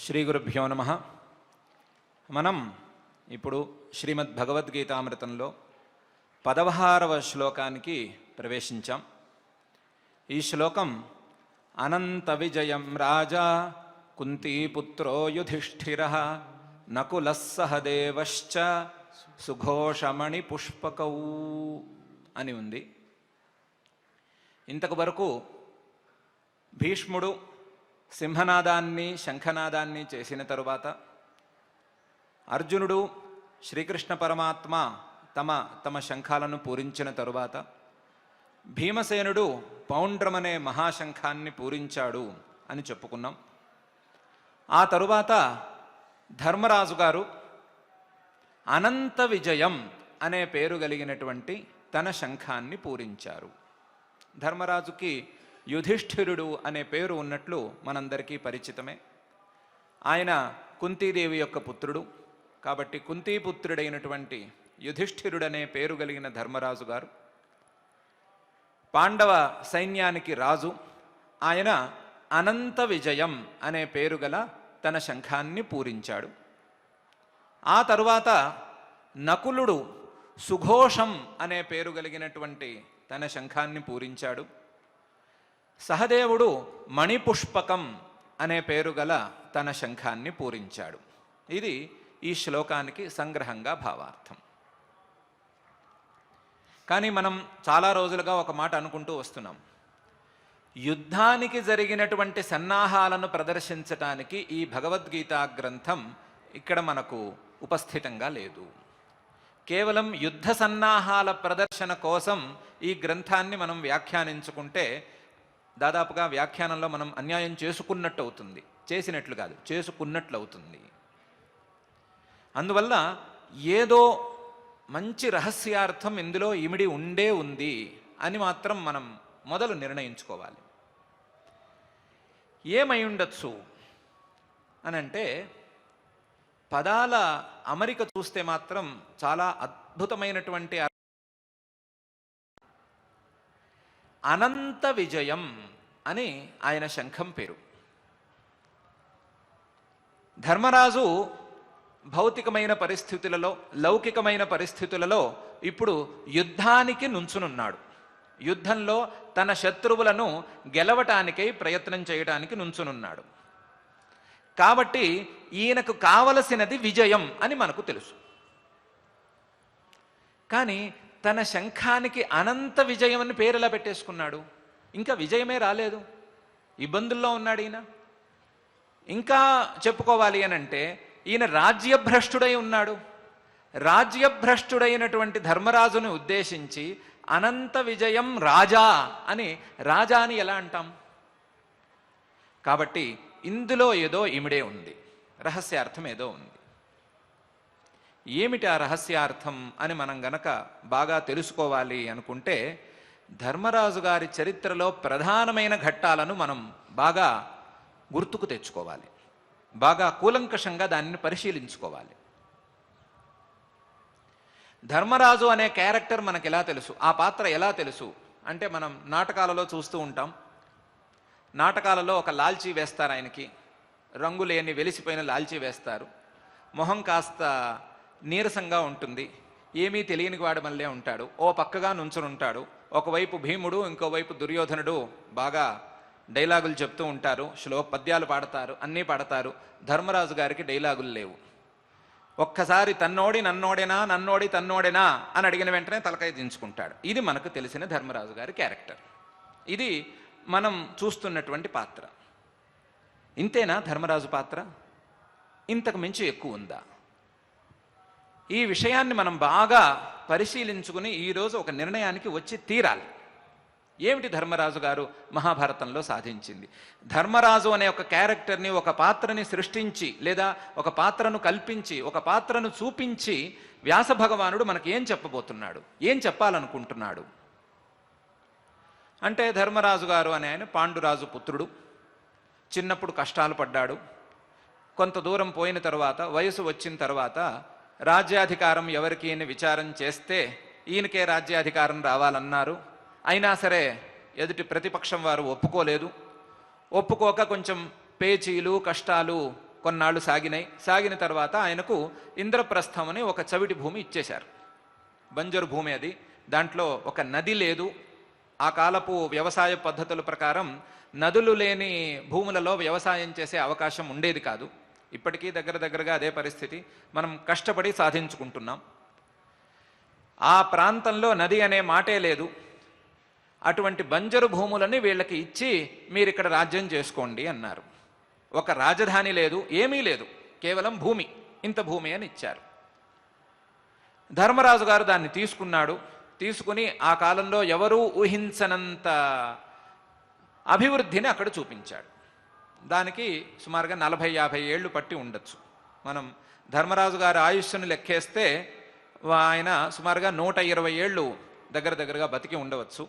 శ్రీ గురుభ్యో నమః. మనం ఇప్పుడు శ్రీమద్ భగవద్గీతామృతంలో 16వ శ్లోకానికి ప్రవేశించాం. ఈ శ్లోకం అనంత విజయం రాజా కుంతీపుత్రో యుధిష్ఠిరః నకులః సహదేవశ్చ సుఘోషమణి పుష్పకౌ అని ఉంది. ఇంతకు వరకు భీష్ముడు సింహనాదాన్ని శంఖనాదాన్ని చేసిన తరువాత అర్జునుడు శ్రీకృష్ణ పరమాత్మ తమ శంఖాలను పూరించిన తరువాత భీమసేనుడు పౌండ్రమనే మహాశంఖాన్ని పూరించాడు అని చెప్పుకున్నాం. ఆ తరువాత ధర్మరాజు గారు అనంత విజయం అనే పేరు కలిగినటువంటి తన శంఖాన్ని పూరించారు. ధర్మరాజుకి యుధిష్ఠిరుడు అనే పేరు ఉన్నట్లు మనందరికీ పరిచితమే. ఆయన కుంతీదేవి యొక్క పుత్రుడు కాబట్టి కుంతీపుత్రుడైనటువంటి యుధిష్ఠిరుడనే పేరు కలిగిన ధర్మరాజు గారు పాండవ సైన్యానికి రాజు. ఆయన అనంత విజయం అనే పేరు గల తన శంఖాన్ని పూరించాడు. ఆ తరువాత నకులుడు సుఘోషం అనే పేరు కలిగినటువంటి తన శంఖాన్ని పూరించాడు. సహదేవుడు మణిపుష్పకం అనే పేరు గల తన శంఖాన్ని పూరించాడు. ఇది ఈ శ్లోకానికి సంగ్రహంగా భావార్థం. కానీ మనం చాలా రోజులుగా ఒక మాట అనుకుంటూ వస్తున్నాం. యుద్ధానికి జరిగినటువంటి సన్నాహాలను ప్రదర్శించటానికి ఈ భగవద్గీతా గ్రంథం ఇక్కడ మనకు ఉపస్థితంగా లేదు. కేవలం యుద్ధ సన్నాహాల ప్రదర్శన కోసం ఈ గ్రంథాన్ని మనం వ్యాఖ్యానించుకుంటే దాదాపుగా వ్యాఖ్యానంలో మనం అన్యాయం చేసుకున్నట్టు అవుతుంది. చేసినట్లు కాదు, చేసుకున్నట్లు అవుతుంది. అందువల్ల ఏదో మంచి రహస్యార్థం ఇందులో ఇమిడి ఉంది అని మాత్రం మనం మొదలు నిర్ణయించుకోవాలి. ఏమై ఉండొచ్చు అనంటే పదాల అమరిక చూస్తే మాత్రం చాలా అద్భుతమైనటువంటి అనంత విజయం అని ఆయన శంఖం పేరు. ధర్మరాజు భౌతికమైన పరిస్థితులలో లౌకికమైన పరిస్థితులలో ఇప్పుడు యుద్ధానికి నుంచునున్నాడు. యుద్ధంలో తన శత్రువులను గెలవటానికై ప్రయత్నం చేయడానికి నుంచునున్నాడు. కాబట్టి ఈయనకు కావలసినది విజయం అని మనకు తెలుసు. కానీ తన శంఖానికి అనంత విజయం అని పేరు ఎలా పెట్టేసుకున్నాడు? ఇంకా విజయమే రాలేదు, ఇబ్బందుల్లో ఉన్నాడు ఈయన. ఇంకా చెప్పుకోవాలి అనంటే ఈయన రాజ్యభ్రష్టుడై ఉన్నాడు. రాజ్యభ్రష్టుడైనటువంటి ధర్మరాజును ఉద్దేశించి అనంత విజయం రాజా అని ఎలా అంటాం? కాబట్టి ఇందులో ఏదో ఇమిడే ఉంది, రహస్యార్థం ఏదో ఉంది. ఏమిటి ఆ రహస్యార్థం అని మనం గనక బాగా తెలుసుకోవాలి అనుకుంటే ధర్మరాజు గారి చరిత్రలో ప్రధానమైన ఘట్టాలను మనం బాగా గుర్తుకు తెచ్చుకోవాలి, బాగా కూలంకషంగా దానిని పరిశీలించుకోవాలి. ధర్మరాజు అనే క్యారెక్టర్ మనకు ఎలా తెలుసు, ఆ పాత్ర ఎలా తెలుసు అంటే మనం నాటకాలలో చూస్తూ ఉంటాం. నాటకాలలో ఒక లాల్చీ వేస్తారు, ఆయనకి రంగులేని వెలిసిపోయిన లాల్చీ వేస్తారు. మొహం కాస్త నీరసంగా ఉంటుంది, ఏమీ తెలియని వాడు మళ్ళీ ఉంటాడు. ఓ పక్కగా నుంచుని ఉంటాడు. ఒకవైపు భీముడు, ఇంకోవైపు దుర్యోధనుడు బాగా డైలాగులు చెప్తూ ఉంటారు, పద్యాలు పాడతారు, అన్నీ పాడతారు. ధర్మరాజు గారికి డైలాగులు లేవు. ఒక్కసారి తన్నోడి నన్నోడేనా, నన్నోడి తన్నోడేనా అని అడిగిన వెంటనే తలకాయ దించుకుంటాడు. ఇది మనకు తెలిసిన ధర్మరాజు గారి క్యారెక్టర్. ఇది మనం చూస్తున్నటువంటి పాత్ర. ఇంతేనా ధర్మరాజు పాత్ర? ఇంతకు మించి ఎక్కువ ఉందా? ఈ విషయాన్ని మనం బాగా పరిశీలించుకుని ఈరోజు ఒక నిర్ణయానికి వచ్చి తీరాలి. ఏమిటి ధర్మరాజు గారు మహాభారతంలో సాధించింది? ధర్మరాజు అనే ఒక క్యారెక్టర్ని, ఒక పాత్రని సృష్టించి లేదా ఒక పాత్రను కల్పించి, ఒక పాత్రను చూపించి వ్యాస భగవానుడు మనకి ఏం చెప్పబోతున్నాడు, ఏం చెప్పాలనుకుంటున్నాడు అంటే, ధర్మరాజు గారు అనే ఆయన పాండురాజు పుత్రుడు. చిన్నప్పుడు కష్టాలు పడ్డాడు. కొంత దూరం పోయిన తర్వాత, వయసు వచ్చిన తర్వాత రాజ్యాధికారం ఎవరికి అని విచారం చేస్తే ఈయనకే రాజ్యాధికారం రావాలన్నారు. అయినా సరే ఎదుటి ప్రతిపక్షం వారు ఒప్పుకోలేదు. ఒప్పుకోక కొంచెం పేచీలు కష్టాలు కొన్నాళ్ళు సాగినాయి. సాగిన తర్వాత ఆయనకు ఇంద్రప్రస్థం అని ఒక చవిటి భూమి ఇచ్చేశారు. బంజరు భూమి అది. దాంట్లో ఒక నది లేదు. ఆ కాలపు వ్యవసాయ పద్ధతుల ప్రకారం నదులు లేని భూములలో వ్యవసాయం చేసే అవకాశం ఉండేది కాదు. ఇప్పటికీ దగ్గరగా అదే పరిస్థితి. మనం కష్టపడి సాధించుకుంటున్నాం. ఆ ప్రాంతంలో నది అనే మాటే లేదు. అటువంటి బంజరు భూములని వీళ్ళకి ఇచ్చి మీరు ఇక్కడ రాజ్యం చేసుకోండి అన్నారు. ఒక రాజధాని లేదు, ఏమీ లేదు, కేవలం భూమి. ఇంత భూమి అని ఇచ్చారు. ధర్మరాజు గారు దాన్ని తీసుకున్నాడు. తీసుకుని ఆ కాలంలో ఎవరూ ఊహించనంత అభివృద్ధిని అక్కడ చూపించాడు. దానికి సుమారుగా 40-50 ఏళ్ళు పట్టి ఉండొచ్చు. మనం ధర్మరాజు గారి ఆయుష్ను లెక్కేస్తే ఆయన సుమారుగా 120 ఏళ్ళు దగ్గరగా బతికి ఉండవచ్చు.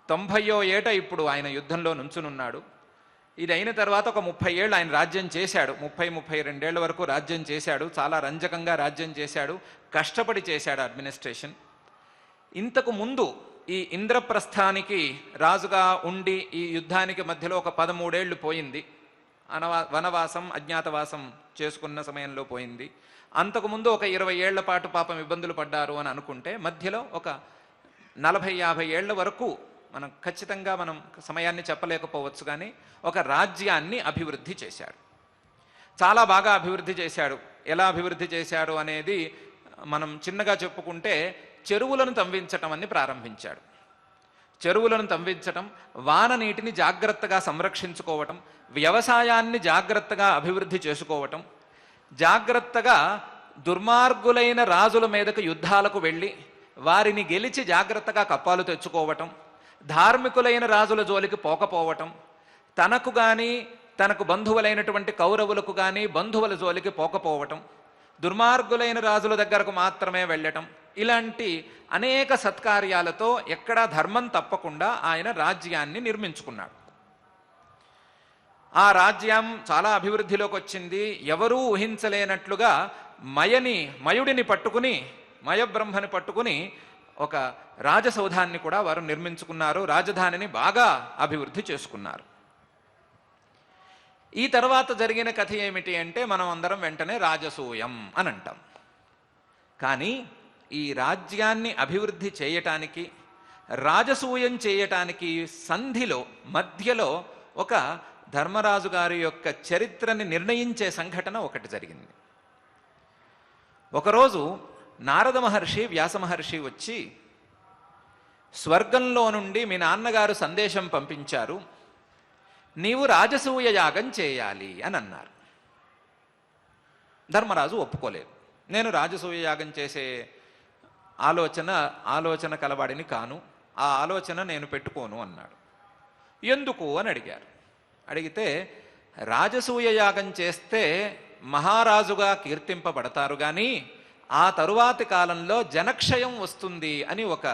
90వ ఏట ఇప్పుడు ఆయన యుద్ధంలో నుంచునున్నాడు. ఇది అయిన తర్వాత ఒక 30 ఏళ్ళు ఆయన రాజ్యం చేశాడు. 30-32 ఏళ్ల వరకు రాజ్యం చేశాడు. చాలా రంజకంగా రాజ్యం చేశాడు. కష్టపడి చేశాడు అడ్మినిస్ట్రేషన్. ఇంతకు ముందు ఈ ఇంద్రప్రస్థానికి రాజుగా ఉండి ఈ యుద్ధానికి మధ్యలో ఒక 13 ఏళ్ళు పోయింది. వనవాసం, అజ్ఞాతవాసం చేసుకున్న సమయంలో పోయింది. అంతకుముందు ఒక 20 ఏళ్ల పాటు పాపం ఇబ్బందులు పడ్డారు అని అనుకుంటే మధ్యలో ఒక 40-50 ఏళ్ల వరకు మనం ఖచ్చితంగా సమయాన్ని చెప్పలేకపోవచ్చు, కానీ ఒక రాజ్యాన్ని అభివృద్ధి చేశాడు. చాలా బాగా అభివృద్ధి చేశాడు. ఎలా అభివృద్ధి చేశాడు అనేది మనం చిన్నగా చెప్పుకుంటే చెరువులను తవ్వించటం అని ప్రారంభించాడు. చెరువులను తవ్వించటం, వాన నీటిని జాగ్రత్తగా సంరక్షించుకోవటం, వ్యవసాయాన్ని జాగ్రత్తగా అభివృద్ధి చేసుకోవటం, జాగ్రత్తగా దుర్మార్గులైన రాజుల మీదకు యుద్ధాలకు వెళ్ళి వారిని గెలిచి జాగ్రత్తగా కప్పాలు తెచ్చుకోవటం, ధార్మికులైన రాజుల జోలికి పోకపోవటం, తనకు కానీ తనకు బంధువులైనటువంటి కౌరవులకు కానీ బంధువుల జోలికి పోకపోవటం, దుర్మార్గులైన రాజుల దగ్గరకు మాత్రమే వెళ్ళటం, ఇలాంటి అనేక సత్కార్యాలతో ఎక్కడా ధర్మం తప్పకుండా ఆయన రాజ్యాన్ని నిర్మించుకున్నాడు. ఆ రాజ్యం చాలా అభివృద్ధిలోకి వచ్చింది. ఎవరూ ఊహించలేనట్లుగా మయుడిని పట్టుకుని, మయబ్రహ్మని పట్టుకుని ఒక రాజసౌధాన్ని కూడా వారు నిర్మించుకున్నారు. రాజధానిని బాగా అభివృద్ధి చేసుకున్నారు. ఈ తర్వాత జరిగిన కథ ఏమిటి అంటే మనం అందరం వెంటనే రాజసూయం అని అంటాం. కానీ ఈ రాజ్యాన్ని అభివృద్ధి చేయటానికి, రాజసూయం చేయటానికి సంధిలో మధ్యలో ఒక ధర్మరాజు గారి యొక్క చరిత్రని నిర్ణయించే సంఘటన ఒకటి జరిగింది. ఒకరోజు నారద మహర్షి, వ్యాస మహర్షి వచ్చి స్వర్గంలో నుండి మీ నాన్నగారు సందేశం పంపించారు, నీవు రాజసూయ యాగం చేయాలి అని అన్నారు. ధర్మరాజు ఒప్పుకోలేదు. నేను రాజసూయ యాగం చేసే ఆలోచన కలవాడిని కాను, ఆ ఆలోచన నేను పెట్టుకోను అన్నాడు. ఎందుకు అని అడిగారు. అడిగితే రాజసూయ యాగం చేస్తే మహారాజుగా కీర్తింపబడతారు, కానీ ఆ తరువాతి కాలంలో జనక్షయం వస్తుంది అని ఒక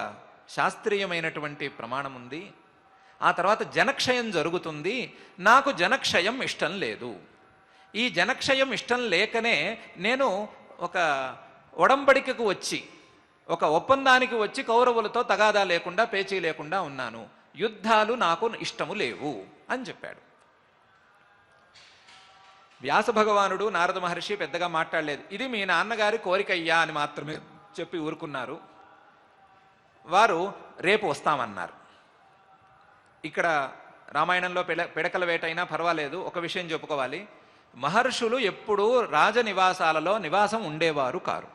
శాస్త్రీయమైనటువంటి ప్రమాణం ఉంది. ఆ తర్వాత జనక్షయం జరుగుతుంది. నాకు జనక్షయం ఇష్టం లేదు. ఈ జనక్షయం ఇష్టం లేకనే నేను ఒక ఒడంబడికకు వచ్చి, ఒక ఒప్పందానికి వచ్చి కౌరవులతో తగాదా లేకుండా, పేచీ లేకుండా ఉన్నాను. యుద్ధాలు నాకు ఇష్టము లేవు అని చెప్పాడు. వ్యాస భగవానుడు, నారద మహర్షి పెద్దగా మాట్లాడలేదు. ఇది మీ నాన్నగారి కోరికయ్యా అని మాత్రమే చెప్పి ఊరుకున్నారు. వారు రేపు వస్తామన్నారు. ఇక్కడ రామాయణంలో పిడకల వేటైనా పర్వాలేదు, ఒక విషయం చెప్పుకోవాలి. మహర్షులు ఎప్పుడూ రాజనివాసాలలో నివాసం ఉండేవారు కారు.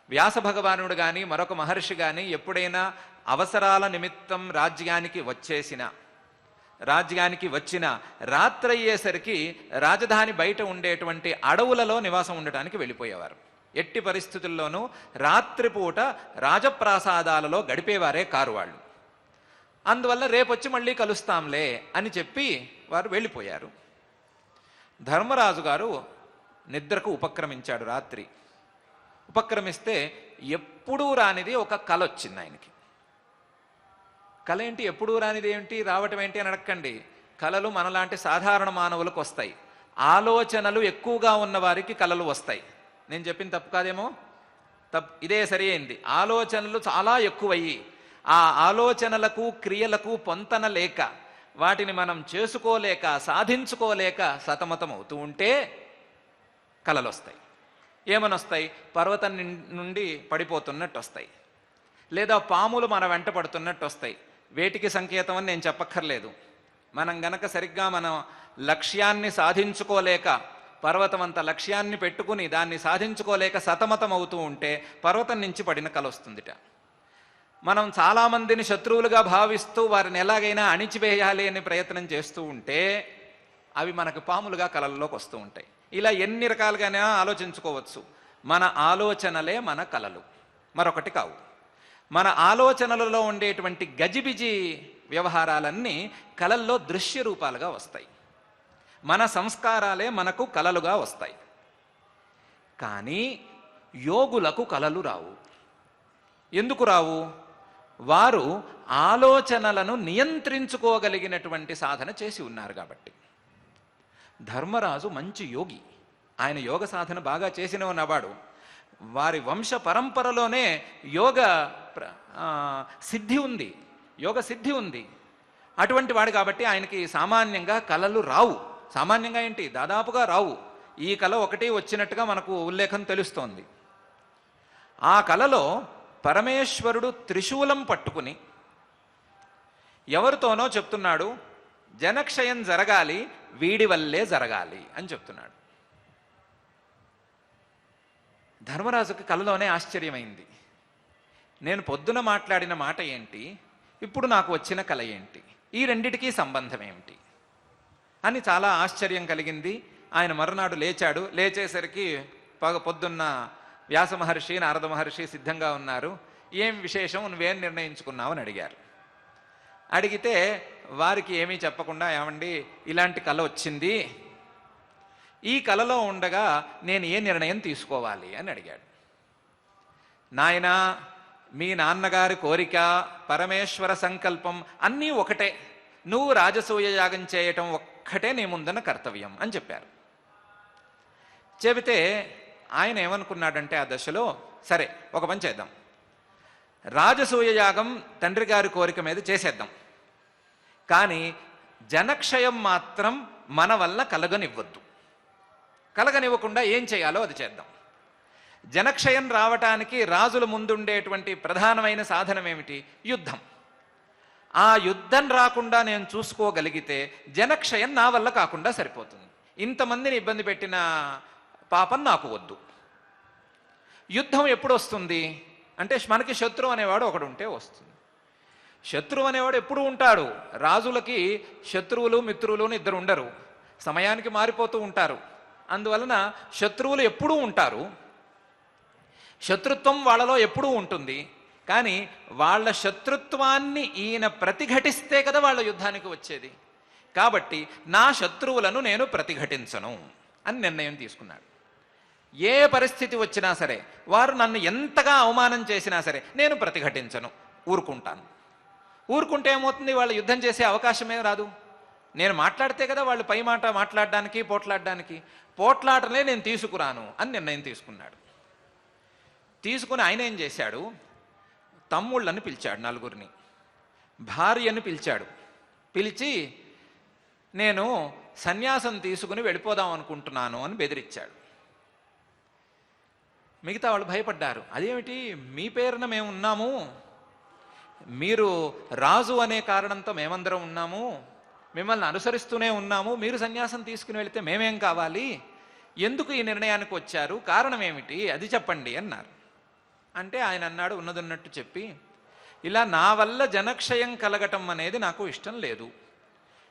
వ్యాస భగవానుడు కానీ మరొక మహర్షి కానీ ఎప్పుడైనా అవసరాల నిమిత్తం రాజ్యానికి వచ్చిన రాత్రయ్యేసరికి రాజధాని బయట ఉండేటువంటి అడవులలో నివాసం ఉండటానికి వెళ్ళిపోయేవారు. ఎట్టి పరిస్థితుల్లోనూ రాత్రిపూట రాజప్రాసాదాలలో గడిపేవారే కారు వాళ్ళు. అందువల్ల రేపొచ్చి మళ్ళీ కలుస్తాంలే అని చెప్పి వారు వెళ్ళిపోయారు. ధర్మరాజు గారు నిద్రకు ఉపక్రమించాడు. రాత్రి ఉపక్రమిస్తే ఎప్పుడూ రానిది ఒక కల వచ్చింది ఆయనకి. కల ఏంటి? ఎప్పుడూ రానిది ఏంటి, రావటం ఏంటి అని అడగండి. కలలు మనలాంటి సాధారణ మానవులకు వస్తాయి. ఆలోచనలు ఎక్కువగా ఉన్న వారికి కలలు వస్తాయి. నేను చెప్పిన తప్పు కాదేమో? ఇదే సరి అయింది. ఆలోచనలు చాలా ఎక్కువయ్యి ఆ ఆలోచనలకు క్రియలకు పొంతన లేక, వాటిని మనం చేసుకోలేక సాధించుకోలేక సతమతం అవుతూ ఉంటే కలలు వస్తాయి. ఏమని వస్తాయి? పర్వతం నుండి పడిపోతున్నట్టు వస్తాయి, లేదా పాములు మన వెంట పడుతున్నట్టు వస్తాయి. వేటికి సంకేతం అని నేను చెప్పక్కర్లేదు. మనం గనక సరిగ్గా మన లక్ష్యాన్ని సాధించుకోలేక, పర్వతం అంత లక్ష్యాన్ని పెట్టుకుని దాన్ని సాధించుకోలేక సతమతం అవుతూ ఉంటే పర్వతం నుంచి పడిన కల వస్తుందిట. మనం చాలామందిని శత్రువులుగా భావిస్తూ వారిని ఎలాగైనా అణిచివేయాలి అని ప్రయత్నం చేస్తూ ఉంటే అవి మనకు పాములుగా కలల్లోకి వస్తూ ఉంటాయి. ఇలా ఎన్ని రకాలుగానే ఆలోచించుకోవచ్చు. మన ఆలోచనలే మన కలలు, మరొకటి కావు. మన ఆలోచనలలో ఉండేటువంటి గజిబిజి వ్యవహారాలన్నీ కలల్లో దృశ్య రూపాలుగా వస్తాయి. మన సంస్కారాలే మనకు కలలుగా వస్తాయి. కానీ యోగులకు కలలు రావు. ఎందుకు రావు? వారు ఆలోచనలను నియంత్రించుకోగలిగినటువంటి సాధన చేసి ఉన్నారు కాబట్టి. ధర్మరాజు మంచి యోగి, ఆయన యోగ సాధన బాగా చేసిన ఉన్నవాడు. వారి వంశ పరంపరలోనే యోగ సిద్ధి ఉంది, యోగ సిద్ధి ఉంది. అటువంటి వాడు కాబట్టి ఆయనకి సామాన్యంగా కలలు రావు. సామాన్యంగా ఏంటి, దాదాపుగా రావు. ఈ కళ ఒకటి వచ్చినట్టుగా మనకు ఉల్లేఖం తెలుస్తోంది. ఆ కళలో పరమేశ్వరుడు త్రిశూలం పట్టుకుని ఎవరితోనో చెప్తున్నాడు, జనక్షయం జరగాలి, వీడి వల్లే జరగాలి అని చెప్తున్నాడు. ధర్మరాజుకి కలలోనే ఆశ్చర్యమైంది. నేను పొద్దున మాట్లాడిన మాట ఏంటి, ఇప్పుడు నాకు వచ్చిన కల ఏంటి, ఈ రెండిటికీ సంబంధం ఏమిటి అని చాలా ఆశ్చర్యం కలిగింది. ఆయన మరునాడు లేచాడు. లేచేసరికి పొద్దున్న వ్యాస మహర్షి, నారద మహర్షి సిద్ధంగా ఉన్నారు. ఏం విశేషం, నువ్వేం నిర్ణయించుకున్నావు అని అడిగారు. అడిగితే వారికి ఏమీ చెప్పకుండా, ఏమండి ఇలాంటి కళ వచ్చింది, ఈ కళలో ఉండగా నేను ఏ నిర్ణయం తీసుకోవాలి అని అడిగాడు. నాయనా, మీ నాన్నగారి కోరిక, పరమేశ్వర సంకల్పం అన్నీ ఒకటే, నువ్వు రాజసూయ యాగం చేయటం ఒక్కటే నీ ముందున్న కర్తవ్యం అని చెప్పారు. చెబితే ఆయన ఏమనుకున్నాడంటే ఆ దశలో, సరే ఒక పని చేద్దాం, రాజసూయ యాగం తండ్రి గారి కోరిక మీద చేసేద్దాం, కానీ జనక్షయం మాత్రం మన వల్ల కలగనివ్వద్దు. కలగనివ్వకుండా ఏం చేయాలో అది చేద్దాం. జనక్షయం రావటానికి రాజుల ముందుండేటువంటి ప్రధానమైన సాధనం ఏమిటి? యుద్ధం. ఆ యుద్ధం రాకుండా నేను చూసుకోగలిగితే జనక్షయం నా వల్ల కాకుండా సరిపోతుంది. ఇంతమందిని ఇబ్బంది పెట్టిన పాపం నాకు వద్దు. యుద్ధం ఎప్పుడు వస్తుంది అంటే, మనకి శత్రువు అనేవాడు ఒకడు ఉంటే వస్తుంది. శత్రువు అనేవాడు ఎప్పుడు ఉంటాడు. రాజులకి శత్రువులు మిత్రులు ఇద్దరు ఉండరు, సమయానికి మారిపోతూ ఉంటారు. అందువలన శత్రువులు ఎప్పుడూ ఉంటారు, శత్రుత్వం వాళ్ళలో ఎప్పుడూ ఉంటుంది. కానీ వాళ్ళ శత్రుత్వాన్ని ఈయన ప్రతిఘటిస్తే కదా వాళ్ళ యుద్ధానికి వచ్చేది. కాబట్టి నా శత్రువులను నేను ప్రతిఘటించను అని నిర్ణయం తీసుకున్నాడు. ఏ పరిస్థితి వచ్చినా సరే, వారు నన్ను ఎంతగా అవమానం చేసినా సరే నేను ప్రతిఘటించను, ఊరుకుంటాను. ఊరుకుంటే ఏమవుతుంది, వాళ్ళు యుద్ధం చేసే అవకాశమే రాదు. నేను మాట్లాడితే కదా వాళ్ళు పై మాట మాట్లాడడానికి, పోట్లాటలే నేను తీసుకురాను అని నిర్ణయం తీసుకున్నాడు. తీసుకుని ఆయన ఏం చేశాడు, తమ్ముళ్ళని పిలిచాడు, నలుగురిని, భార్యను పిలిచాడు. పిలిచి నేను సన్యాసం తీసుకుని వెళ్ళిపోదాం అనుకుంటున్నాను అని బెదిరించాడు. మిగతా వాళ్ళు భయపడ్డారు. అదేమిటి, మీ పేరున మేము ఉన్నాము, మీరు రాజు అనే కారణంతో మేమందరం ఉన్నాము, మిమ్మల్ని అనుసరిస్తూనే ఉన్నాము, మీరు సన్యాసం తీసుకుని వెళితే మేమేం కావాలి, ఎందుకు ఈ నిర్ణయానికి వచ్చారు, కారణం ఏమిటి అది చెప్పండి అన్నారు. అంటే ఆయన అన్నాడు, ఉన్నదన్నట్టు చెప్పి, ఇలా నా వల్ల జనక్షయం కలగటం అనేది నాకు ఇష్టం లేదు,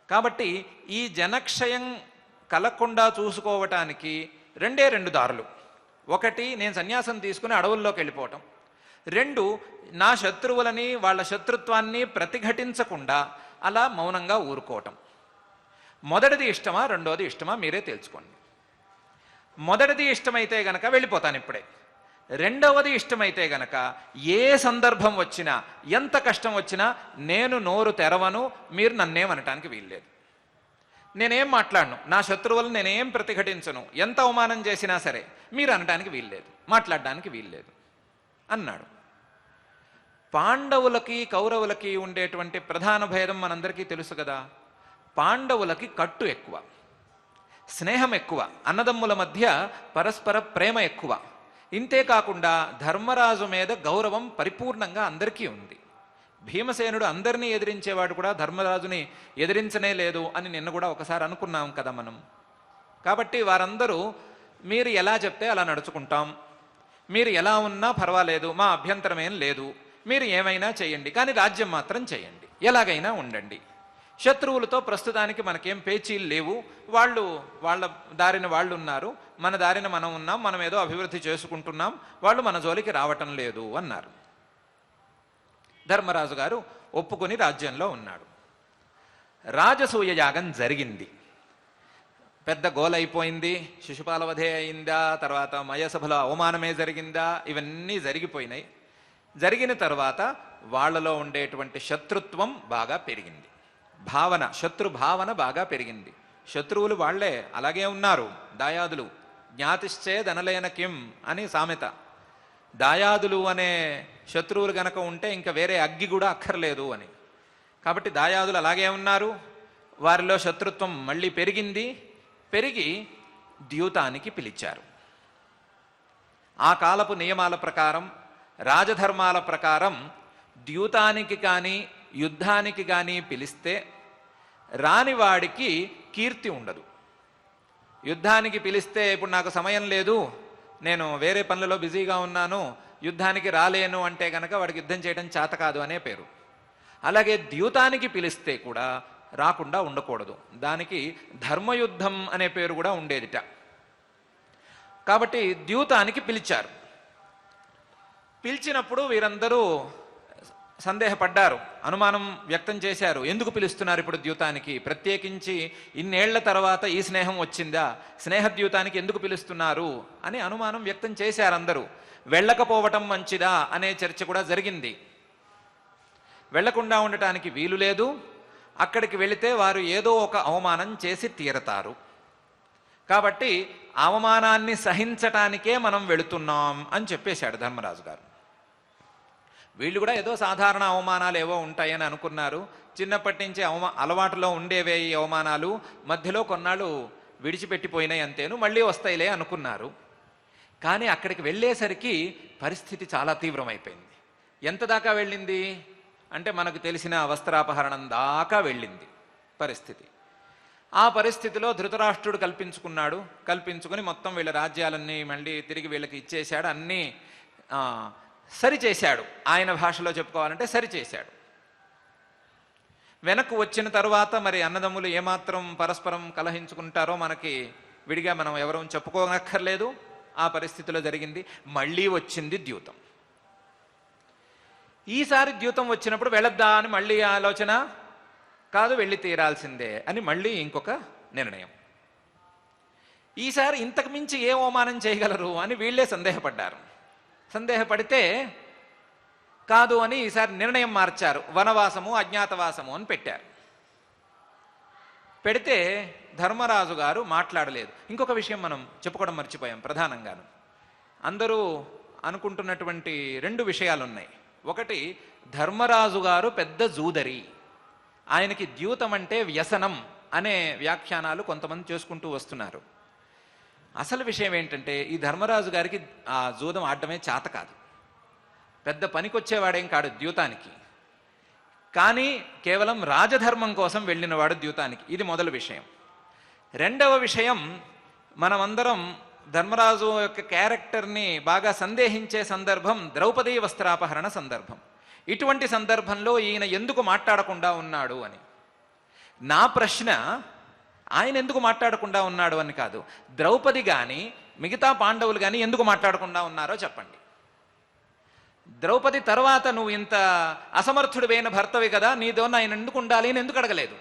కాబట్టి ఈ జనక్షయం కలగకుండా చూసుకోవటానికి రెండు దారులు. ఒకటి, నేను సన్యాసం తీసుకుని అడవుల్లోకి వెళ్ళిపోవటం. రెండు, నా శత్రువులని వాళ్ళ శత్రుత్వాన్ని ప్రతిఘటించకుండా అలా మౌనంగా ఊరుకోవటం. మొదటిది ఇష్టమా రెండోది ఇష్టమా మీరే తేల్చుకోండి. మొదటిది ఇష్టమైతే గనక వెళ్ళిపోతాను ఇప్పుడే. రెండవది ఇష్టమైతే గనక ఏ సందర్భం వచ్చినా, ఎంత కష్టం వచ్చినా నేను నోరు తెరవను, మీరు నన్నేమనటానికి వీల్లేదు. నేనేం మాట్లాడను, నా శత్రువులను నేనేం ప్రతిఘటించను, ఎంత అవమానం చేసినా సరే మీరు అనటానికి వీల్లేదు, మాట్లాడడానికి వీల్లేదు అన్నాడు. పాండవులకి కౌరవులకి ఉండేటువంటి ప్రధాన భేదం మనందరికీ తెలుసు కదా. పాండవులకి కట్టు ఎక్కువ, స్నేహం ఎక్కువ, అన్నదమ్ముల మధ్య పరస్పర ప్రేమ ఎక్కువ. ఇంతే కాకుండా ధర్మరాజు మీద గౌరవం పరిపూర్ణంగా అందరికీ ఉంది. భీమసేనుడు అందరినీ ఎదిరించేవాడు కూడా ధర్మరాజుని ఎదిరించనే లేదు అని నిన్న కూడా ఒకసారి అనుకున్నాం కదా మనం. కాబట్టి వారందరూ మీరు ఎలా చెప్తే అలా నడుచుకుంటాం, మీరు ఎలా ఉన్నా పర్వాలేదు, మా అభ్యంతరం ఏం లేదు, మీరు ఏమైనా చేయండి, కానీ రాజ్యం మాత్రం చేయండి, ఎలాగైనా ఉండండి. శత్రువులతో ప్రస్తుతానికి మనకేం పేచీలు లేవు, వాళ్ళు వాళ్ళ దారిన వాళ్ళు ఉన్నారు, మన దారిన మనం ఉన్నాం, మనం ఏదో అభివృద్ధి చేసుకుంటున్నాం, వాళ్ళు మన జోలికి రావటం లేదు అన్నారు. ధర్మరాజు గారు ఒప్పుకొని రాజ్యంలో ఉన్నాడు. రాజసూయ యాగం జరిగింది, పెద్ద గోల్ అయిపోయింది. శిశుపాల వధే అయిందా, తర్వాత మయసభలో అవమానమే జరిగిందా, ఇవన్నీ జరిగిపోయినాయి. జరిగిన తర్వాత వాళ్లలో ఉండేటువంటి శత్రుత్వం బాగా పెరిగింది, భావన, శత్రు భావన బాగా పెరిగింది. శత్రువులు వాళ్లే అలాగే ఉన్నారు, దాయాదులు. జ్ఞాతిశ్చేదనలేన కిం అని సామెత. దాయాదులు అనే శత్రువులు గనక ఉంటే ఇంకా వేరే అగ్గి కూడా అక్కర్లేదు అని. కాబట్టి దాయాదులు అలాగే ఉన్నారు, వారిలో శత్రుత్వం మళ్ళీ పెరిగింది. పెరిగి ద్యూతానికి పిలిచారు. ఆ కాలపు నియమాల ప్రకారం, రాజధర్మాల ప్రకారం ద్యూతానికి కానీ యుద్ధానికి కానీ పిలిస్తే రానివాడికి కీర్తి ఉండదు. యుద్ధానికి పిలిస్తే ఇప్పుడు నాకు సమయం లేదు, నేను వేరే పనులలో బిజీగా ఉన్నాను, యుద్ధానికి రాలేను అంటే కనుక వాడికి యుద్ధం చేయడం చేత కాదు అనే పేరు. అలాగే ద్యూతానికి పిలిస్తే కూడా రాకుండా ఉండకూడదు, దానికి ధర్మయుద్ధం అనే పేరు కూడా ఉండేదిట. కాబట్టి ద్యూతానికి పిలిచారు. పిలిచినప్పుడు వీరందరూ సందేహపడ్డారు, అనుమానం వ్యక్తం చేశారు. ఎందుకు పిలుస్తున్నారు ఇప్పుడు ద్యూతానికి, ప్రత్యేకించి ఇన్నేళ్ల తర్వాత ఈ స్నేహం వచ్చిందా, స్నేహద్యూతానికి ఎందుకు పిలుస్తున్నారు అని అనుమానం వ్యక్తం చేశారు అందరూ. వెళ్ళకపోవటం మంచిదా అనే చర్చ కూడా జరిగింది. వెళ్లకుండా ఉండటానికి వీలు లేదు, అక్కడికి వెళితే వారు ఏదో ఒక అవమానం చేసి తీరతారు, కాబట్టి అవమానాన్ని సహించటానికే మనం వెళుతున్నాం అని చెప్పేశాడు ధర్మరాజు గారు. వీళ్ళు కూడా ఏదో సాధారణ అవమానాలు ఏవో ఉంటాయని అనుకున్నారు. చిన్నప్పటి నుంచి అలవాటులో ఉండేవే ఈ అవమానాలు, మధ్యలో కొన్నాళ్ళు విడిచిపెట్టిపోయినాయి అంతేను, మళ్ళీ వస్తాయిలే అనుకున్నారు. కానీ అక్కడికి వెళ్ళేసరికి పరిస్థితి చాలా తీవ్రమైపోయింది. ఎంత దాకా వెళ్ళింది అంటే మనకు తెలిసిన వస్త్రాపహరణం దాకా వెళ్ళింది పరిస్థితి. ఆ పరిస్థితిలో ధృతరాష్ట్రుడు కల్పించుకుని మొత్తం వీళ్ళ రాజ్యాలన్నీ మళ్ళీ తిరిగి వీళ్ళకి ఇచ్చేశాడు, అన్నీ సరిచేశాడు. ఆయన భాషలో చెప్పుకోవాలంటే సరిచేశాడు. వెనక్కు వచ్చిన తర్వాత మరి అన్నదమ్ములు ఏమాత్రం పరస్పరం కలహించుకుంటారో మనకి విడిగా మనం ఎవరూ చెప్పుకోనక్కర్లేదు. ఆ పరిస్థితిలో జరిగింది. మళ్ళీ వచ్చింది ద్యూతం. ఈసారి ద్యూతం వచ్చినప్పుడు వెళ్ళొద్దా అని మళ్ళీ ఆలోచన కాదు, వెళ్ళి తీరాల్సిందే అని మళ్ళీ ఇంకొక నిర్ణయం. ఈసారి ఇంతకు మించి ఏ అవమానం చేయగలరు అని వీళ్ళే సందేహపడ్డారు. సందేహపడితే కాదు అని ఈసారి నిర్ణయం మార్చారు. వనవాసము అజ్ఞాతవాసము అని పెట్టారు. పెడితే ధర్మరాజు గారు మాట్లాడలేదు. ఇంకొక విషయం మనం చెప్పుకోవడం మర్చిపోయాం. ప్రధానంగాను అందరూ అనుకుంటున్నటువంటి 2 విషయాలు ఉన్నాయి. ఒకటి, ధర్మరాజు గారు పెద్ద జూదరి, ఆయనకి ద్యూతం అంటే వ్యసనం అనే వ్యాఖ్యానాలు కొంతమంది చేసుకుంటూ వస్తున్నారు. అసలు విషయం ఏంటంటే ఈ ధర్మరాజు గారికి ఆ జూదం ఆడటమే చేత కాదు, పెద్ద పనికొచ్చేవాడేం కాడు ద్యూతానికి. కానీ కేవలం రాజధర్మం కోసం వెళ్ళినవాడు ద్యూతానికి. ఇది మొదటి విషయం. రెండవ విషయం, మనమందరం ధర్మరాజు యొక్క క్యారెక్టర్ని బాగా సందేహించే సందర్భం ద్రౌపదీ వస్త్రాపహరణ సందర్భం. ఇటువంటి సందర్భంలో ఈయన ఎందుకు మాట్లాడకుండా ఉన్నాడు అని. నా ప్రశ్న ఆయన ఎందుకు మాట్లాడకుండా ఉన్నాడు అని కాదు, ద్రౌపది కానీ మిగతా పాండవులు కానీ ఎందుకు మాట్లాడకుండా ఉన్నారో చెప్పండి. ద్రౌపది తర్వాత నువ్వు ఇంత అసమర్థుడివైన భర్తవి కదా, నీతో ఆయన ఎందుకు ఉండాలి అని ఎందుకు అడగలేదు?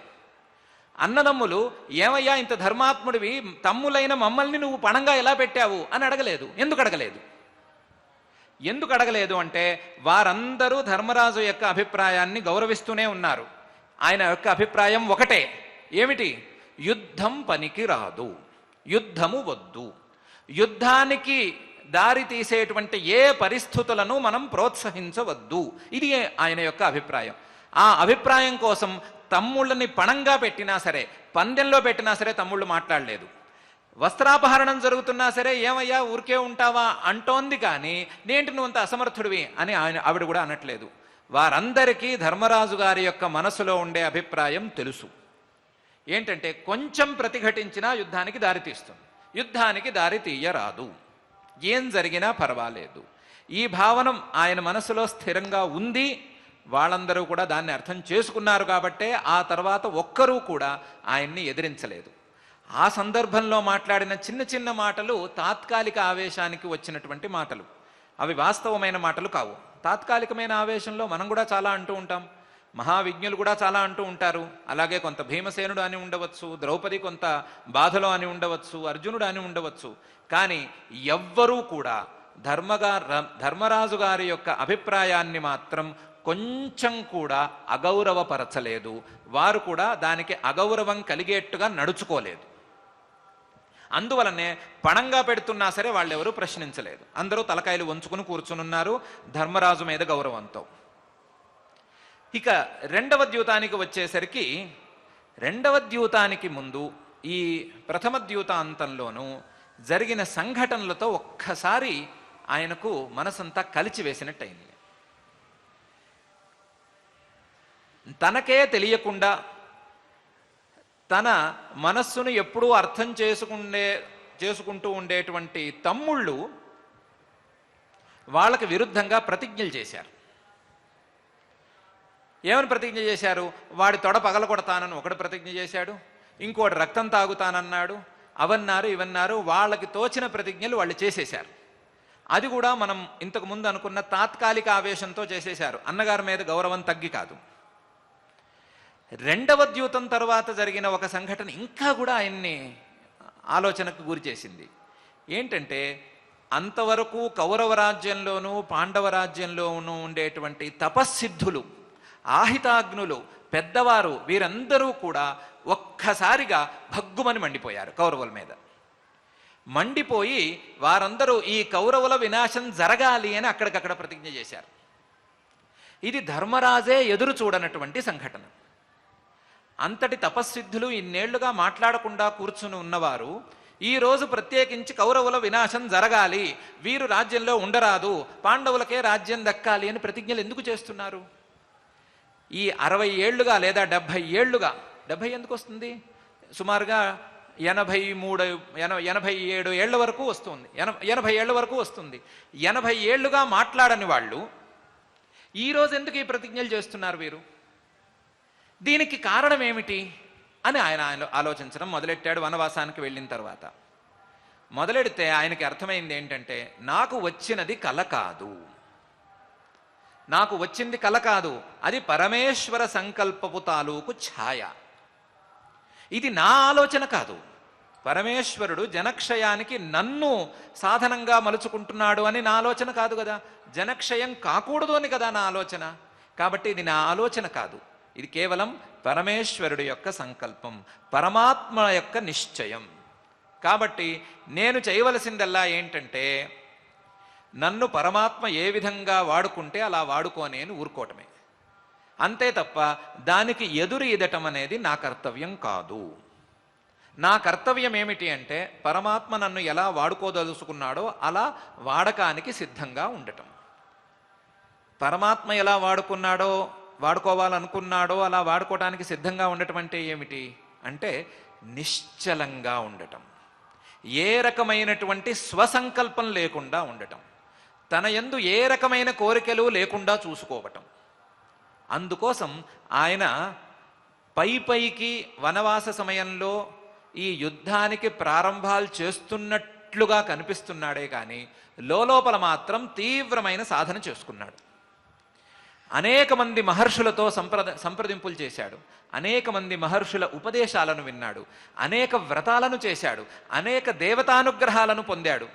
అన్నదమ్ములు ఏమయ్యా ఇంత ధర్మాత్ముడివి, తమ్ములైన మమ్మల్ని నువ్వు పణంగా ఎలా పెట్టావు అని అడగలేదు. ఎందుకు అడగలేదు? ఎందుకు అడగలేదు అంటే వారందరూ ధర్మరాజు యొక్క అభిప్రాయాన్ని గౌరవిస్తూనే ఉన్నారు. ఆయన యొక్క అభిప్రాయం ఒకటే, ఏమిటి? యుద్ధం పనికి రాదు, యుద్ధము వద్దు, యుద్ధానికి దారి తీసేటువంటి ఏ పరిస్థితులను మనం ప్రోత్సహించవద్దు. ఇది ఆయన యొక్క అభిప్రాయం. ఆ అభిప్రాయం కోసం తమ్ముళ్ళని పణంగా పెట్టినా సరే, పందెంలో పెట్టినా సరే తమ్ముళ్ళు మాట్లాడలేదు. వస్త్రాపహరణం జరుగుతున్నా సరే ఏమయ్యా ఊరికే ఉంటావా అంటోంది, కానీ నేంటి నువ్వు అంత అసమర్థుడివి అని ఆవిడ కూడా అనట్లేదు. వారందరికీ ధర్మరాజు గారి యొక్క మనసులో ఉండే అభిప్రాయం తెలుసు. ఏంటంటే కొంచెం ప్రతిఘటించినా యుద్ధానికి దారితీస్తుంది, యుద్ధానికి దారి తీయరాదు, ఏం జరిగినా పర్వాలేదు. ఈ భావనం ఆయన మనసులో స్థిరంగా ఉంది. వాళ్ళందరూ కూడా దాన్ని అర్థం చేసుకున్నారు కాబట్టే ఆ తర్వాత ఒక్కరూ కూడా ఆయన్ని ఎదిరించలేదు. ఆ సందర్భంలో మాట్లాడిన చిన్న చిన్న మాటలు తాత్కాలిక ఆవేశానికి వచ్చినటువంటి మాటలు, అవి వాస్తవమైన మాటలు కావు. తాత్కాలికమైన ఆవేశంలో మనం కూడా చాలా అంటూ ఉంటాం, మహావిజ్ఞులు కూడా చాలా అంటూ ఉంటారు. అలాగే కొంత భీమసేనుడు అని ఉండవచ్చు, ద్రౌపది కొంత బాధలో అని ఉండవచ్చు, అర్జునుడు అని ఉండవచ్చు. కానీ ఎవ్వరూ కూడా ధర్మరాజు గారి యొక్క అభిప్రాయాన్ని మాత్రం కొంచెం కూడా అగౌరవపరచలేదు. వారు కూడా దానికి అగౌరవం కలిగేట్టుగా నడుచుకోలేదు. అందువలనే పణంగా పెడుతున్నా సరే వాళ్ళెవరూ ప్రశ్నించలేదు. అందరూ తలకాయలు వంచుకుని కూర్చునున్నారు ధర్మరాజు మీద గౌరవంతో. ఇక రెండవ ద్యూతానికి వచ్చేసరికి, రెండవ ద్యూతానికి ముందు ఈ ప్రథమ ద్యూతాంతంలోనూ జరిగిన సంఘటనలతో ఒక్కసారి ఆయనకు మనసంతా కలిచివేసినట్టయింది. తనకే తెలియకుండా తన మనస్సును ఎప్పుడూ అర్థం చేసుకుంటూ ఉండేటువంటి తమ్ముళ్ళు వాళ్ళకి విరుద్ధంగా ప్రతిజ్ఞలు చేశారు. ఏమని ప్రతిజ్ఞ చేశారు? వాడి తొడ పగలగొడతానని ఒకడు ప్రతిజ్ఞ చేశాడు, ఇంకోటి రక్తం తాగుతానన్నాడు, అవన్నారు ఇవన్నారు. వాళ్ళకి తోచిన ప్రతిజ్ఞలు వాళ్ళు చేసేశారు. అది కూడా మనం ఇంతకు ముందు అనుకున్న తాత్కాలిక ఆవేశంతో చేసేశారు, అన్నగారి మీద గౌరవం తగ్గి కాదు. రెండవ ద్యూతం తర్వాత జరిగిన ఒక సంఘటన ఇంకా కూడా ఆయన్ని ఆలోచనకు గురి చేసింది. ఏంటంటే, అంతవరకు కౌరవ రాజ్యంలోనూ పాండవ రాజ్యంలోనూ ఉండేటువంటి తపస్సిద్ధులు, ఆహితాగ్నులు, పెద్దవారు, వీరందరూ కూడా ఒక్కసారిగా భగ్గుమని మండిపోయారు కౌరవుల మీద. మండిపోయి వారందరూ ఈ కౌరవుల వినాశం జరగాలి అని అక్కడికక్కడ ప్రతిజ్ఞ చేశారు. ఇది ధర్మరాజే ఎదురు చూడనటువంటి సంఘటన. అంతటి తపస్సిద్ధులు ఇన్నేళ్లుగా మాట్లాడకుండా కూర్చుని ఉన్నవారు ఈరోజు ప్రత్యేకించి కౌరవుల వినాశం జరగాలి, వీరు రాజ్యంలో ఉండరాదు, పాండవులకే రాజ్యం దక్కాలి అని ప్రతిజ్ఞలు ఎందుకు చేస్తున్నారు? ఈ 60 ఏళ్లుగా లేదా 70 ఏళ్లుగా, 70 ఎందుకు వస్తుంది, సుమారుగా 87 ఏళ్ల వరకు వస్తుంది, 80 ఏళ్ల వరకు వస్తుంది. 80 ఏళ్లుగా మాట్లాడని వాళ్ళు ఈరోజు ఎందుకు ఈ ప్రతిజ్ఞలు చేస్తున్నారు వీరు? దీనికి కారణం ఏమిటి అని ఆయన ఆలోచించడం మొదలెట్టాడు. వనవాసానికి వెళ్ళిన తర్వాత మొదలెడితే ఆయనకి అర్థమైంది ఏంటంటే, నాకు వచ్చినది కల కాదు, నాకు వచ్చింది కల కాదు, అది పరమేశ్వర సంకల్పపు తాలూకు ఛాయ. ఇది నా ఆలోచన కాదు. పరమేశ్వరుడు జనక్షయానికి నన్ను సాధనంగా మలుచుకుంటున్నాడు అని నా ఆలోచన కాదు కదా, జనక్షయం కాకూడదు అని కదా నా ఆలోచన. కాబట్టి ఇది నా ఆలోచన కాదు, ఇది కేవలం పరమేశ్వరుడు యొక్క సంకల్పం, పరమాత్మ యొక్క నిశ్చయం. కాబట్టి నేను చేయవలసిందల్లా ఏంటంటే, నన్ను పరమాత్మ ఏ విధంగా వాడుకుంటే అలా వాడుకోనే అని ఊరుకోవటమే, అంతే తప్ప దానికి ఎదురు ఈదటం అనేది నా కర్తవ్యం కాదు. నా కర్తవ్యం ఏమిటి అంటే, పరమాత్మ నన్ను ఎలా వాడుకోదలుచుకున్నాడో అలా వాడకానికి సిద్ధంగా ఉండటం. పరమాత్మ ఎలా వాడుకోవాలనుకున్నాడో అలా వాడుకోవటానికి సిద్ధంగా ఉండటం అంటే ఏమిటి అంటే, నిశ్చలంగా ఉండటం, ఏ రకమైనటువంటి స్వసంకల్పం లేకుండా ఉండటం, తన యందు ఏ రకమైన కోరికలు లేకుండా చూసుకోవటం. అందుకోసం ఆయన పైకి వనవాస సమయంలో ఈ యుద్ధానికి ప్రారంభాలు చేస్తున్నట్లుగా కనిపిస్తున్నాడే కానీ లోపల మాత్రం తీవ్రమైన సాధన చేసుకున్నాడు. అనేక మంది మహర్షులతో సంప్రదింపులు చేశాడు, అనేక మంది మహర్షుల ఉపదేశాలను విన్నాడు, అనేక వ్రతాలను చేశాడు, అనేక దేవతానుగ్రహాలను పొందాడు.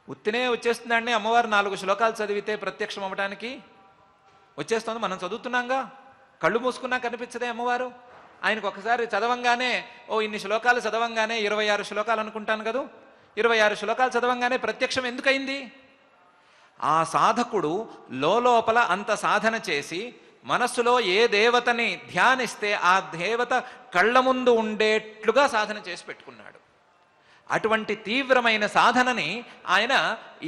ఉత్తినే వచ్చేస్తుందండి అమ్మవారు 4 శ్లోకాలు చదివితే ప్రత్యక్షం అవ్వడానికి వచ్చేస్తుంది. మనం చదువుతున్నాంగా, కళ్ళు మూసుకున్నా కనిపించదే అమ్మవారు. ఆయనకు ఒకసారి చదవంగానే, ఇన్ని శ్లోకాలు చదవంగానే 26 శ్లోకాలు అనుకుంటాను కదా, 26 శ్లోకాలు చదవంగానే ప్రత్యక్షం ఎందుకయింది? ఆ సాధకుడు లోపల అంత సాధన చేసి మనస్సులో ఏ దేవతని ధ్యానిస్తే ఆ దేవత కళ్ళ ముందు ఉండేట్లుగా సాధన చేసి పెట్టుకున్నాడు. అటువంటి తీవ్రమైన సాధనని ఆయన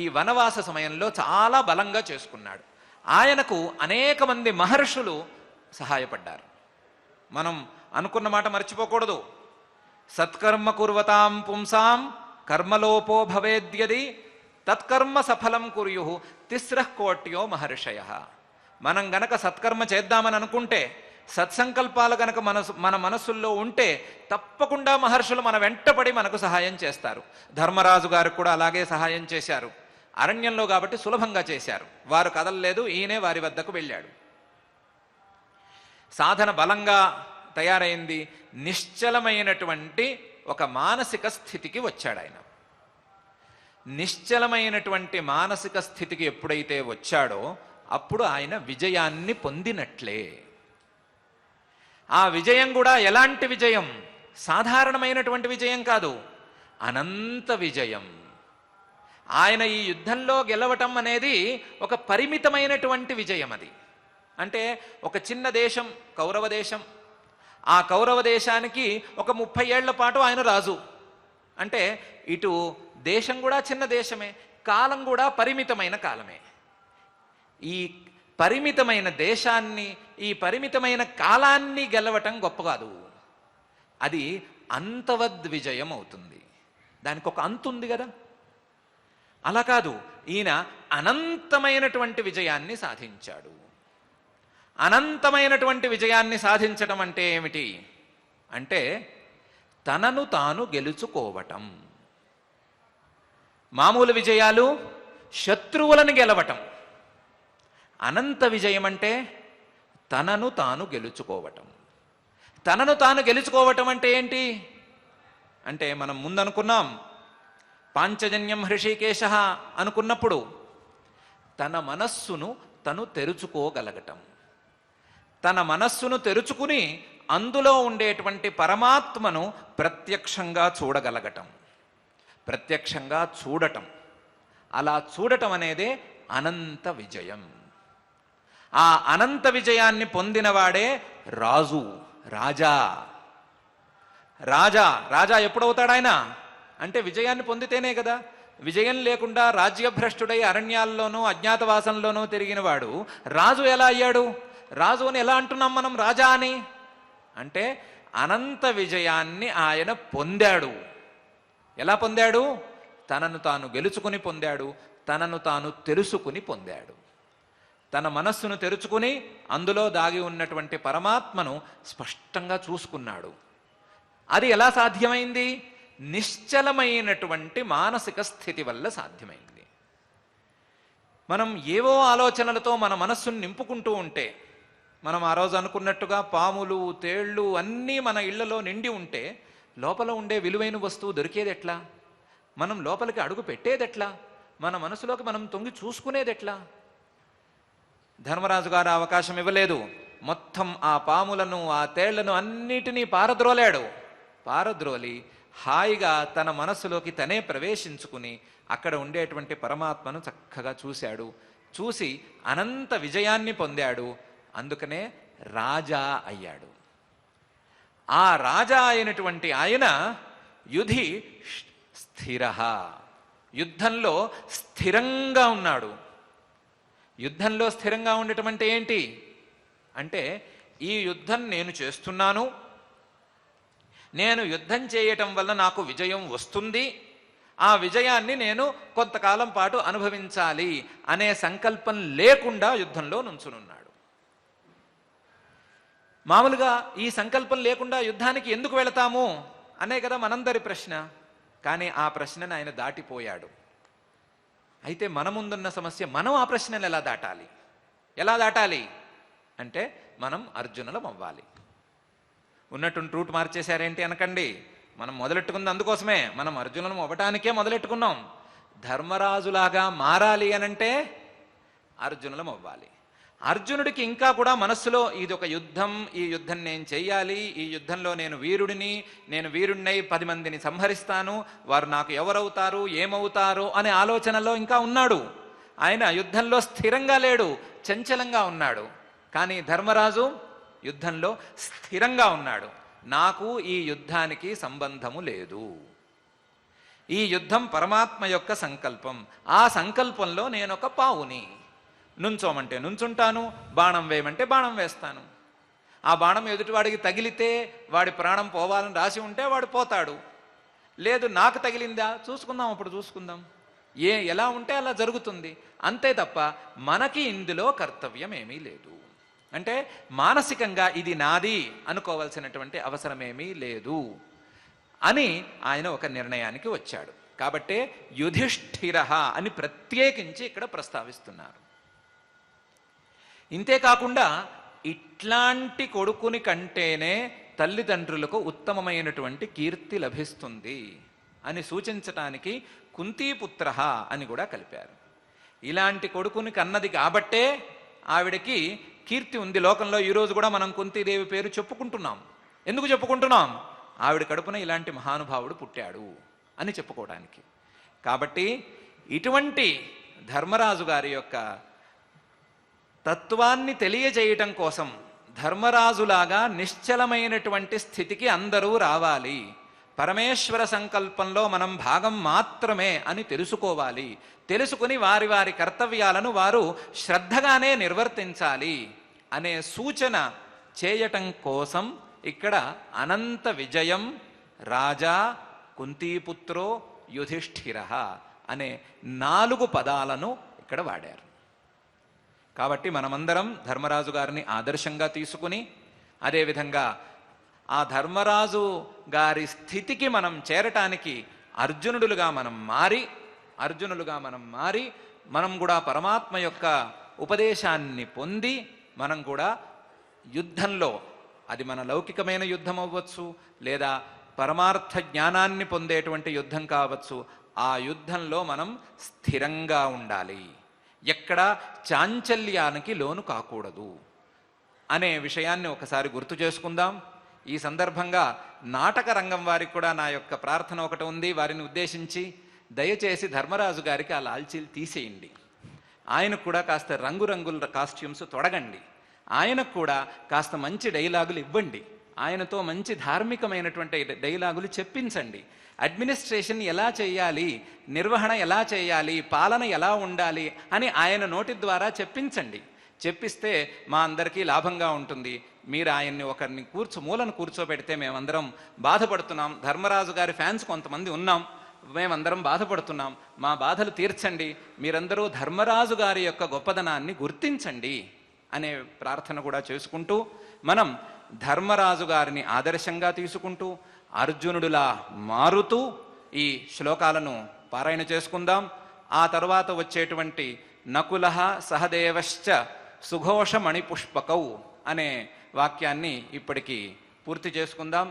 ఈ వనవాస సమయంలో చాలా బలంగా చేసుకున్నాడు. ఆయనకు అనేక మంది మహర్షులు సహాయపడ్డారు. మనం అనుకున్న మాట మర్చిపోకూడదు. సత్కర్మ కుర్వతాం పుంసాం కర్మలోపో భవేద్యది తత్కర్మ సఫలం కుర్యు తిస్రః కోట్యో మహర్షయ. మనం గనక సత్కర్మ చేద్దామని అనుకుంటే, సత్సంకల్పాలు గనక మన మనస్సుల్లో ఉంటే తప్పకుండా మహర్షులు మన వెంటపడి మనకు సహాయం చేస్తారు. ధర్మరాజు గారు కూడా అలాగే సహాయం చేశారు. అరణ్యంలో కాబట్టి సులభంగా చేశారు. వారు కదలలేదు, ఈయనే వారి వద్దకు వెళ్ళాడు. సాధన బలంగా తయారైంది. నిశ్చలమైనటువంటి ఒక మానసిక స్థితికి వచ్చాడు ఆయన. నిశ్చలమైనటువంటి మానసిక స్థితికి ఎప్పుడైతే వచ్చాడో అప్పుడు ఆయన విజయాన్ని పొందినట్లే. ఆ విజయం కూడా ఎలాంటి విజయం? సాధారణమైనటువంటి విజయం కాదు, అనంత విజయం. ఆయన ఈ యుద్ధంలో గెలవటం అనేది ఒక పరిమితమైనటువంటి విజయం. అది అంటే ఒక చిన్న దేశం కౌరవ దేశం. ఆ కౌరవ దేశానికి ఒక 30 ఏళ్ల పాటు ఆయన రాజు. అంటే ఇటు దేశం కూడా చిన్న దేశమే, కాలం కూడా పరిమితమైన కాలమే. ఈ పరిమితమైన దేశాన్ని, ఈ పరిమితమైన కాలాన్ని గెలవటం గొప్ప కాదు, అది అంతవద్ విజయం అవుతుంది. దానికి ఒక అంతు ఉంది కదా. అలా కాదు, ఈయన అనంతమైనటువంటి విజయాన్ని సాధించాడు. అనంతమైనటువంటి విజయాన్ని సాధించడం అంటే ఏమిటి అంటే తనను తాను గెలుచుకోవటం. మామూలు విజయాలు శత్రువులను గెలవటం. అనంత విజయం అంటే తనను తాను గెలుచుకోవటం. తనను తాను గెలుచుకోవటం అంటే ఏంటి అంటే మనం ముందనుకున్నాం, పాంచజన్యం హృషికేశ అనుకున్నప్పుడు తన మనస్సును తను తెరుచుకోగలగటం. తన మనస్సును తెరుచుకుని అందులో ఉండేటువంటి పరమాత్మను ప్రత్యక్షంగా చూడగలగటం. ప్రత్యక్షంగా చూడటం, అలా చూడటం అనేదే అనంత విజయం. ఆ అనంత విజయాన్ని పొందినవాడే రాజు, రాజా. రాజా రాజా ఎప్పుడవుతాడు ఆయన అంటే విజయాన్ని పొందితేనే కదా. విజయం లేకుండా రాజ్యభ్రష్టుడై అరణ్యాల్లోనూ అజ్ఞాతవాసంలోనూ తిరిగినవాడు రాజు ఎలా అయ్యాడు? రాజు అని ఎలా అంటున్నాం మనం రాజా అని? అంటే అనంత విజయాన్ని ఆయన పొందాడు. ఎలా పొందాడు? తనను తాను గెలుచుకుని పొందాడు, తనను తాను తెలుసుకుని పొందాడు. తన మనస్సును తెరుచుకుని అందులో దాగి ఉన్నటువంటి పరమాత్మను స్పష్టంగా చూసుకున్నాడు. అది ఎలా సాధ్యమైంది? నిశ్చలమైనటువంటి మానసిక స్థితి వల్ల సాధ్యమైంది. మనం ఏవో ఆలోచనలతో మన మనస్సును నింపుకుంటూ ఉంటే, మనం ఆ రోజు అనుకున్నట్టుగా పాములు తేళ్ళు అన్నీ మన ఇళ్లలో నిండి ఉంటే లోపల ఉండే విలువైన వస్తువు దొరికేది ఎట్లా? మనం లోపలికి అడుగు పెట్టేది ఎట్లా? మన మనసులోకి మనం తొంగి చూసుకునేది ఎట్లా? ధర్మరాజు గారు అవకాశం ఇవ్వలేదు. మొత్తం ఆ పాములను ఆ తేళ్లను అన్నిటినీ పారద్రోలాడు. పారద్రోలి హాయిగా తన మనస్సులోకి తనే ప్రవేశించుకుని అక్కడ ఉండేటువంటి పరమాత్మను చక్కగా చూశాడు. చూసి అనంత విజయాన్ని పొందాడు. అందుకనే రాజా అయ్యాడు. ఆ రాజా అయినటువంటి ఆయన యుధి స్థిర, యుద్ధంలో స్థిరంగా ఉన్నాడు. యుద్ధంలో స్థిరంగా ఉండటం అంటే ఏంటి అంటే ఈ యుద్ధం నేను చేస్తున్నాను, నేను యుద్ధం చేయటం వల్ల నాకు విజయం వస్తుంది, ఆ విజయాన్ని నేను కొంతకాలం పాటు అనుభవించాలి అనే సంకల్పం లేకుండా యుద్ధంలో నుంచునున్నాడు. మామూలుగా ఈ సంకల్పం లేకుండా యుద్ధానికి ఎందుకు వెళతాము అనే కదా మనందరి ప్రశ్న. కానీ ఆ ప్రశ్నను ఆయన దాటిపోయాడు. అయితే మన ముందున్న సమస్య, మనం ఆ ప్రశ్నను ఎలా దాటాలి? ఎలా దాటాలి అంటే మనం అర్జునులం అవ్వాలి. ఉన్నటువంటి రూట్ మార్చేశారేంటి అనకండి. మనం మొదలెట్టుకుంది అందుకోసమే, మనం అర్జునులం అవ్వటానికే మొదలెట్టుకున్నాం. ధర్మరాజులాగా మారాలి అనంటే అర్జునులం అవ్వాలి. అర్జునుడికి ఇంకా కూడా మనస్సులో ఇది ఒక యుద్ధం, ఈ యుద్ధం నేను చెయ్యాలి, ఈ యుద్ధంలో నేను వీరుడినై 10 మందిని సంహరిస్తాను, వారు నాకు ఎవరవుతారు ఏమవుతారు అనే ఆలోచనలో ఇంకా ఉన్నాడు. ఆయన యుద్ధంలో స్థిరంగా లేడు, చంచలంగా ఉన్నాడు. కానీ ధర్మరాజు యుద్ధంలో స్థిరంగా ఉన్నాడు. నాకు ఈ యుద్ధానికి సంబంధము లేదు, ఈ యుద్ధం పరమాత్మ యొక్క సంకల్పం. ఆ సంకల్పంలో నేను ఒక పావుని. నుంచోమంటే నుంచుంటాను, బాణం వేయమంటే బాణం వేస్తాను. ఆ బాణం ఎదుటివాడికి తగిలితే వాడి ప్రాణం పోవాలని రాసి ఉంటే వాడు పోతాడు. లేదు నాకు తగిలిందా చూసుకుందాం, అప్పుడు చూసుకుందాం. ఎలా ఉంటే అలా జరుగుతుంది. అంతే తప్ప మనకి ఇందులో కర్తవ్యం ఏమీ లేదు. అంటే మానసికంగా ఇది నాది అనుకోవాల్సినటువంటి అవసరమేమీ లేదు అని ఆయన ఒక నిర్ణయానికి వచ్చాడు. కాబట్టే యుధిష్ఠిర అని ప్రత్యేకించి ఇక్కడ ప్రస్తావిస్తున్నారు. ఇంతేకాకుండా ఇట్లాంటి కొడుకుని కంటేనే తల్లిదండ్రులకు ఉత్తమమైనటువంటి కీర్తి లభిస్తుంది అని సూచించటానికి కుంతీపుత్ర అని కూడా కలిపారు. ఇలాంటి కొడుకుని కన్నది కాబట్టే ఆవిడకి కీర్తి ఉంది లోకంలో. ఈరోజు కూడా మనం కుంతీదేవి పేరు చెప్పుకుంటున్నాం. ఎందుకు చెప్పుకుంటున్నాం? ఆవిడ కడుపున ఇలాంటి మహానుభావుడు పుట్టాడు అని చెప్పుకోవడానికి. కాబట్టి ఇటువంటి ధర్మరాజు గారి యొక్క తత్వాన్ని తెలియజేయటం కోసం ధర్మరాజులాగా నిశ్చలమైనటువంటి స్థితికి అందరూ రావాలి. పరమేశ్వర సంకల్పంలో మనం భాగం మాత్రమే అని తెలుసుకోవాలి. తెలుసుకుని వారి వారి కర్తవ్యాలను వారు శ్రద్ధగానే నిర్వర్తించాలి అనే సూచన చేయటం కోసం ఇక్కడ అనంత విజయం రాజా కుంతీపుత్రో యుధిష్ఠిర అనే 4 పదాలను ఇక్కడ వాడారు. కాబట్టి మనమందరం ధర్మరాజు గారిని ఆదర్శంగా తీసుకుని అదేవిధంగా ఆ ధర్మరాజు గారి స్థితికి మనం చేరటానికి అర్జునులుగా మనం మారి మనం కూడా పరమాత్మ యొక్క ఉపదేశాన్ని పొంది మనం కూడా యుద్ధంలో, అది మన లౌకికమైన యుద్ధం అవ్వచ్చు లేదా పరమార్థ జ్ఞానాన్ని పొందేటువంటి యుద్ధం కావచ్చు, ఆ యుద్ధంలో మనం స్థిరంగా ఉండాలి. ఎక్కడ చాంచల్యానికి లోను కాకూడదు అనే విషయాన్ని ఒకసారి గుర్తు చేసుకుందాం. ఈ సందర్భంగా నాటక రంగం వారికి కూడా నా యొక్క ప్రార్థన ఒకటి ఉంది. వారిని ఉద్దేశించి దయచేసి ధర్మరాజు గారికి ఆ లాల్చీలు తీసేయండి. ఆయనకు కూడా కాస్త రంగురంగుల కాస్ట్యూమ్స్ తొడగండి. ఆయనకు కూడా కాస్త మంచి డైలాగులు ఇవ్వండి. ఆయనతో మంచి ధార్మికమైనటువంటి డైలాగులు చెప్పించండి. అడ్మినిస్ట్రేషన్ ఎలా చేయాలి, నిర్వహణ ఎలా చేయాలి, పాలన ఎలా ఉండాలి అని ఆయన నోటి ద్వారా చెప్పించండి. చెప్పిస్తే మా అందరికీ లాభంగా ఉంటుంది. మీరు ఆయన్ని ఒకరిని మూలను కూర్చోబెడితే మేమందరం బాధపడుతున్నాం. ధర్మరాజు గారి ఫ్యాన్స్ కొంతమంది ఉన్నాం, మేమందరం బాధపడుతున్నాం. మా బాధలు తీర్చండి. మీరందరూ ధర్మరాజు గారి యొక్క గొప్పదనాన్ని గుర్తించండి అనే ప్రార్థన కూడా చేసుకుంటూ మనం ధర్మరాజు గారిని ఆదర్శంగా తీసుకుంటూ అర్జునుడిలా మారుతూ ఈ శ్లోకాలను పారాయణ చేసుకుందాం. ఆ తర్వాత వచ్చేటువంటి నకులః సహదేవశ్చ సుఘోష మణిపుష్పకౌ అనే వాక్యాన్ని ఇప్పటికీ పూర్తి చేసుకుందాం.